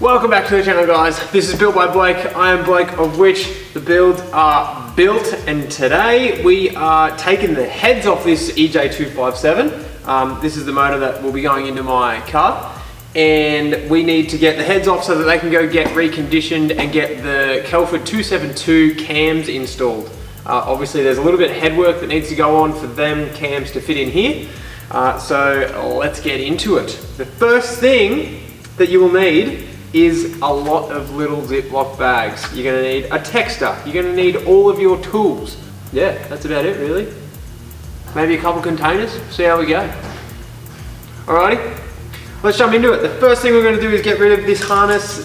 Welcome back to the channel, guys. This is Built by Blake. I am Blake, of which the builds are built, and today we are taking the heads off this EJ257. This is the motor that will be going into my car, and we need to get the heads off so that they can go get reconditioned and get the Kelford 272 cams installed. Obviously there's a little bit of head work that needs to go on for them cams to fit in here. So let's get into it. The first thing that you will need is a lot of little Ziploc bags. You're gonna need a texter. You're gonna need all of your tools. Yeah, that's about it really. Maybe a couple containers, see how we go. Alrighty, let's jump into it. The first thing we're gonna do is get rid of this harness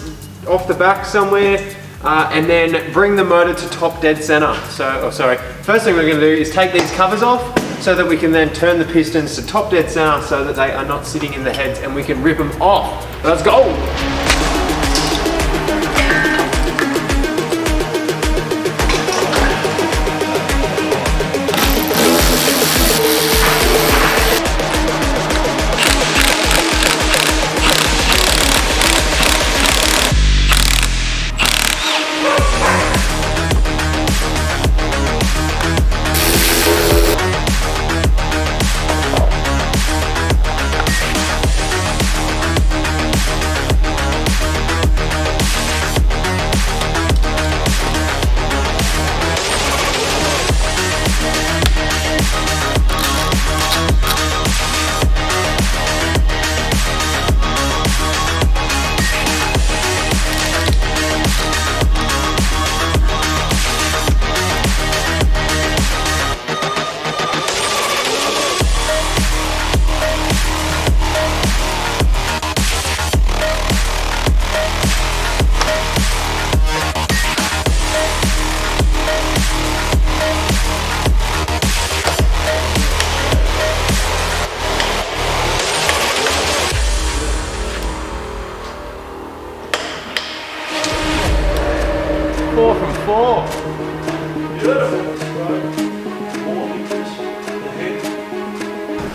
off the back somewhere, and then bring the motor to top dead center. First thing we're gonna do is take these covers off so that we can then turn the pistons to top dead center so that they are not sitting in the heads and we can rip them off. Let's go!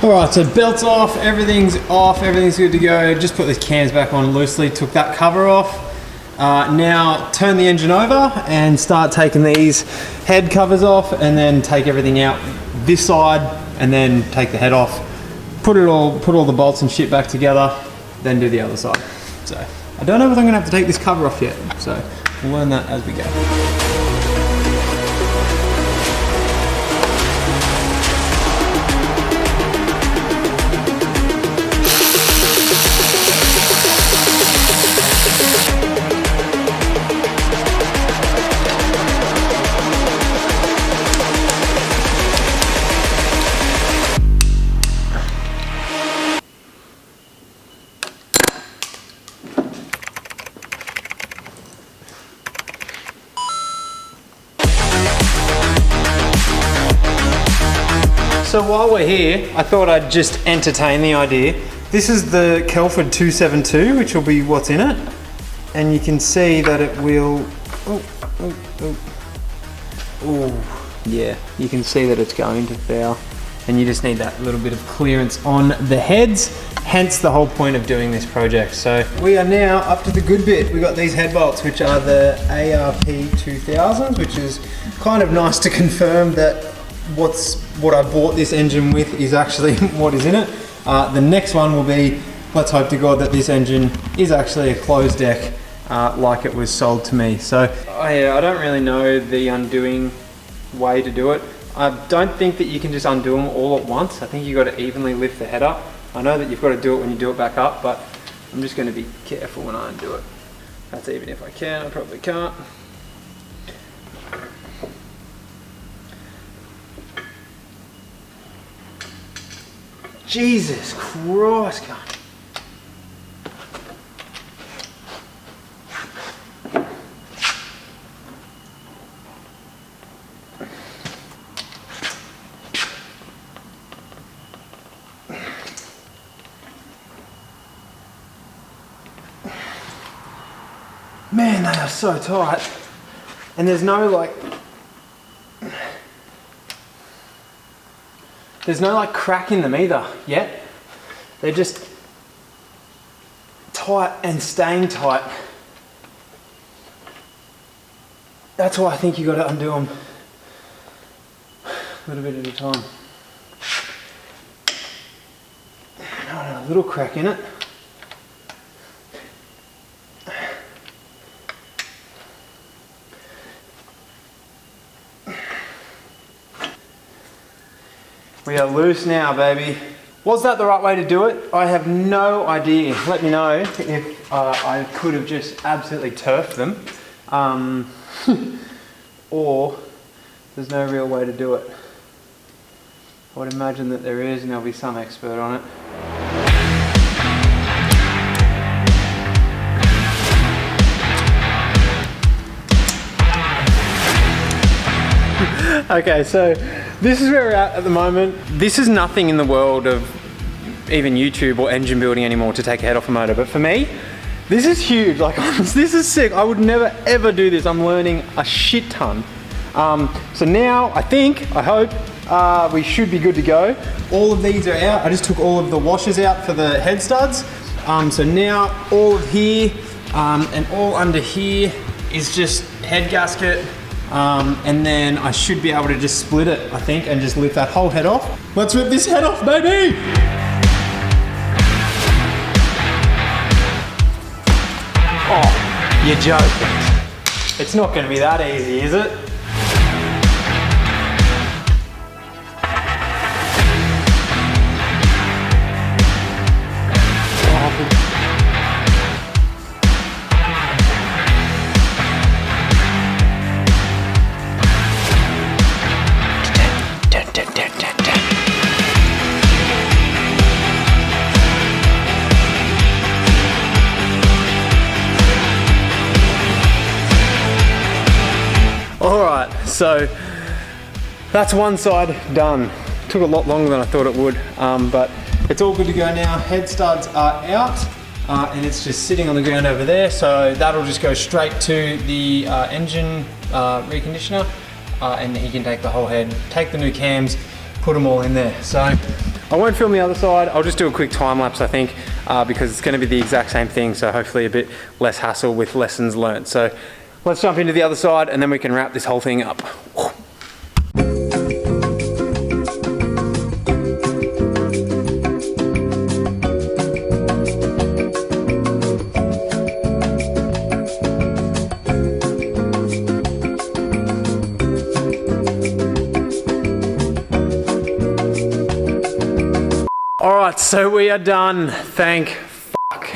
Alright, so belt's off, everything's good to go. Just put these cams back on loosely, took that cover off. Now turn the engine over and start taking these head covers off, and then take everything out this side and then take the head off. Put all the bolts and shit back together, then do the other side. So I don't know if I'm gonna have to take this cover off yet, so we'll learn that as we go. So while we're here, I thought I'd just entertain the idea. This is the Kelford 272, which will be what's in it. And you can see that it will, yeah, you can see that it's going to foul. And you just need that little bit of clearance on the heads, hence the whole point of doing this project. So we are now up to the good bit. We've got these head bolts, which are the ARP 2000s, which is kind of nice to confirm that what I bought this engine with is actually what is in it. The next one will be, let's hope to God that this engine is actually a closed deck like it was sold to me. So yeah, I don't really know the undoing way to do it. I don't think that you can just undo them all at once. I think you've got to evenly lift the head up. I know that you've got to do it when you do it back up, but I'm just going to be careful when I undo it. That's even if I can, I probably can't. Jesus Christ, God. Man, they are so tight. And there's no like crack in them either yet. They're just tight and staying tight. That's why I think you got to undo them a little bit at a time. A little crack in it. We are loose now, baby. Was that the right way to do it? I have no idea. Let me know if I could have just absolutely turfed them, or there's no real way to do it. I would imagine that there is, and there'll be some expert on it. Okay, so this is where we're at the moment. This is nothing in the world of even YouTube or engine building anymore to take a head off a motor, but for me, this is huge. Like, this is sick. I would never ever do this. I'm learning a shit ton. So now I hope we should be good to go. All of these are out. I just took all of the washers out for the head studs. So now all of here and all under here is just head gasket. And then I should be able to just split it, I think, and just lift that whole head off. Let's rip this head off, baby! Oh, you're joking. It's not gonna be that easy, is it? Alright, so that's one side done. Took a lot longer than I thought it would, but it's all good to go now. Head studs are out, and it's just sitting on the ground over there, so that'll just go straight to the engine reconditioner, and he can take the whole head, take the new cams, put them all in there. So I won't film the other side, I'll just do a quick time lapse, I think, because it's going to be the exact same thing, so hopefully a bit less hassle with lessons learned. So let's jump into the other side and then we can wrap this whole thing up. Alright, so we are done, thank fuck.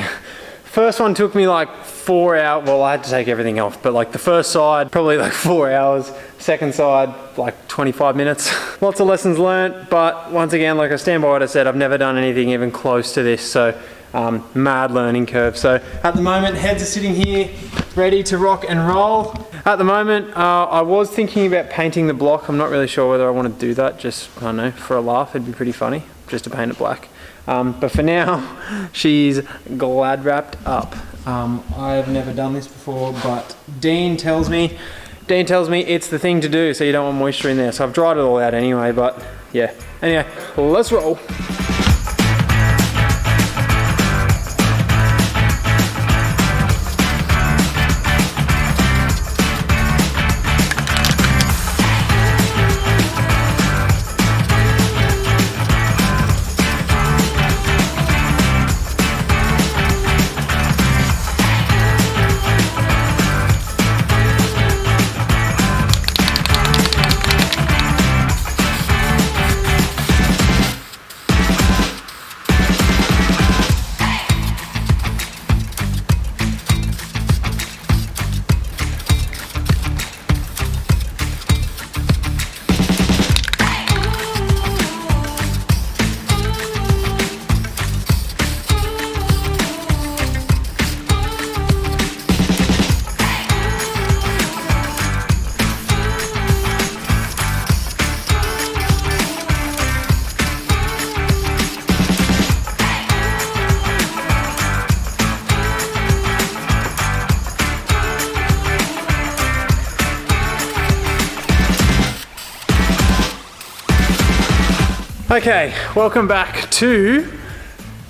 First one took me like 4 hours, well I had to take everything off, but like the first side, probably like 4 hours. Second side, like 25 minutes. Lots of lessons learnt, but once again, like I stand by what I said, I've never done anything even close to this, so mad learning curve. So at the moment, heads are sitting here, ready to rock and roll. At the moment, I was thinking about painting the block. I'm not really sure whether I want to do that, just, I don't know, for a laugh, it'd be pretty funny, just to paint it black. But for now, she's glad wrapped up. I've never done this before, but Dean tells me it's the thing to do, so you don't want moisture in there. So I've dried it all out anyway, but yeah. Anyway, let's roll. Okay, welcome back to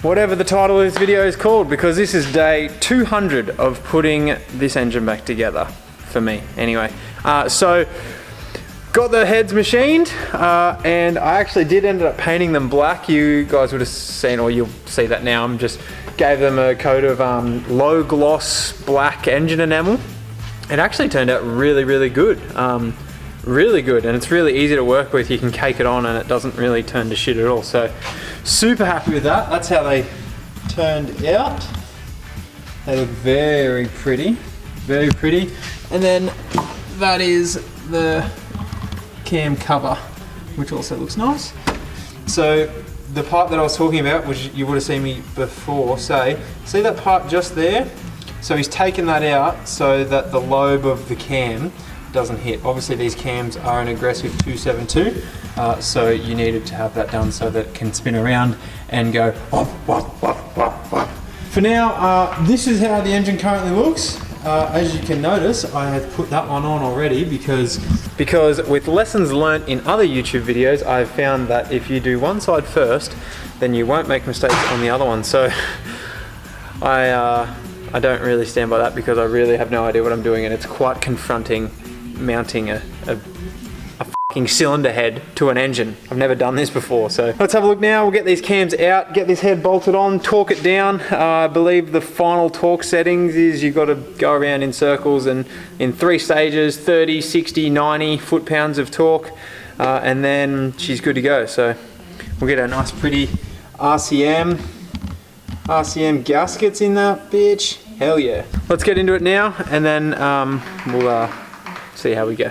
whatever the title of this video is called, because this is day 200 of putting this engine back together, for me anyway. So got the heads machined, and I actually did end up painting them black. You guys would have seen, or you'll see that now. I'm just gave them a coat of low gloss black engine enamel. It actually turned out really good. Really good, and it's really easy to work with. You can cake it on and it doesn't really turn to shit at all. So super happy with that. That's how they turned out. They look very pretty. And then that is the cam cover, which also looks nice. So the part that I was talking about, which you would have seen me before say, see that part just there? So he's taken that out so that the lobe of the cam doesn't hit. Obviously these cams are an aggressive 272, so you needed to have that done so that it can spin around and go wop, wop, wop, wop, wop. For now, this is how the engine currently looks. As you can notice, I have put that one on already because with lessons learnt in other YouTube videos, I've found that if you do one side first, then you won't make mistakes on the other one. So I don't really stand by that because I really have no idea what I'm doing, and it's quite confronting mounting a fucking cylinder head to an engine. I've never done this before, so let's have a look now. We'll get these cams out, get this head bolted on, torque it down. I believe the final torque settings is you've got to go around in circles and in 3 stages, 30, 60, 90 foot-pounds of torque, and then she's good to go. So we'll get a nice pretty RCM gaskets in that bitch. Hell yeah. Let's get into it now, and then we'll see how we go.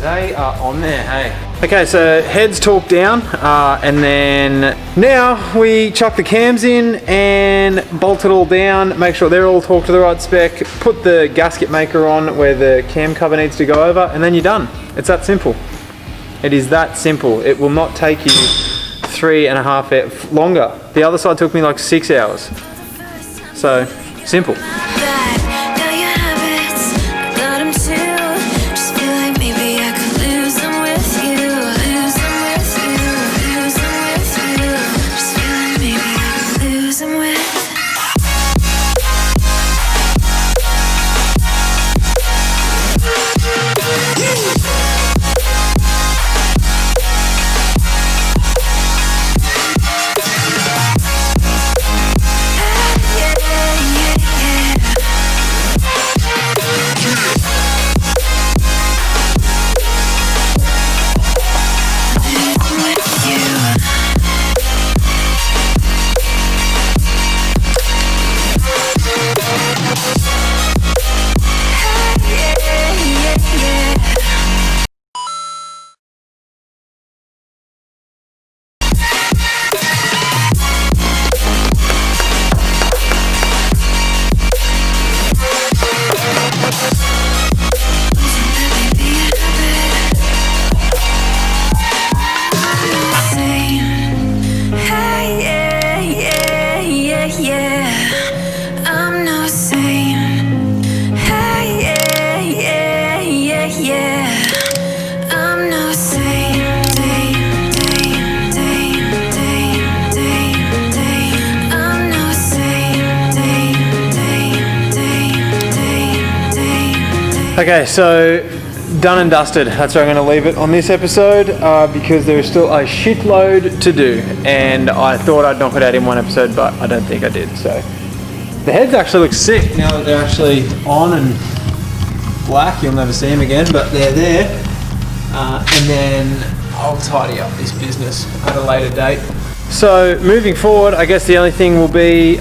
They are on there, hey. Okay, so heads torqued down, and then now we chuck the cams in and bolt it all down, make sure they're all torqued to the right spec, put the gasket maker on where the cam cover needs to go over, and then you're done. It's that simple. It is that simple. It will not take you 3.5 hours longer. The other side took me like 6 hours. So, simple. Okay, so done and dusted. That's where I'm going to leave it on this episode because there is still a shitload to do, and I thought I'd knock it out in one episode, but I don't think I did. So the heads actually look sick now that they're actually on and black. You'll never see them again, but they're there. And then I'll tidy up this business at a later date. So moving forward, I guess the only thing will be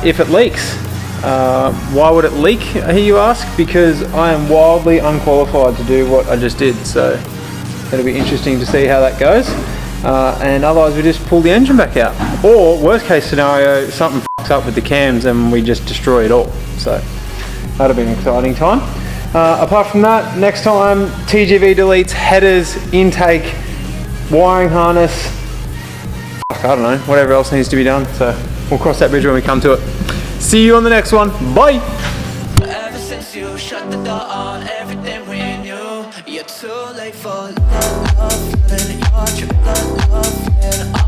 if it leaks. Why would it leak, I hear you ask? Because I am wildly unqualified to do what I just did, so it'll be interesting to see how that goes. And otherwise we just pull the engine back out. Or worst case scenario, something fucks up with the cams and we just destroy it all. So that'll be an exciting time. Apart from that, next time TGV deletes, headers, intake, wiring harness, I don't know, whatever else needs to be done. So we'll cross that bridge when we come to it. See you on the next one. Bye. Ever since you shut the door on everything we knew, you're too late for love, love, love,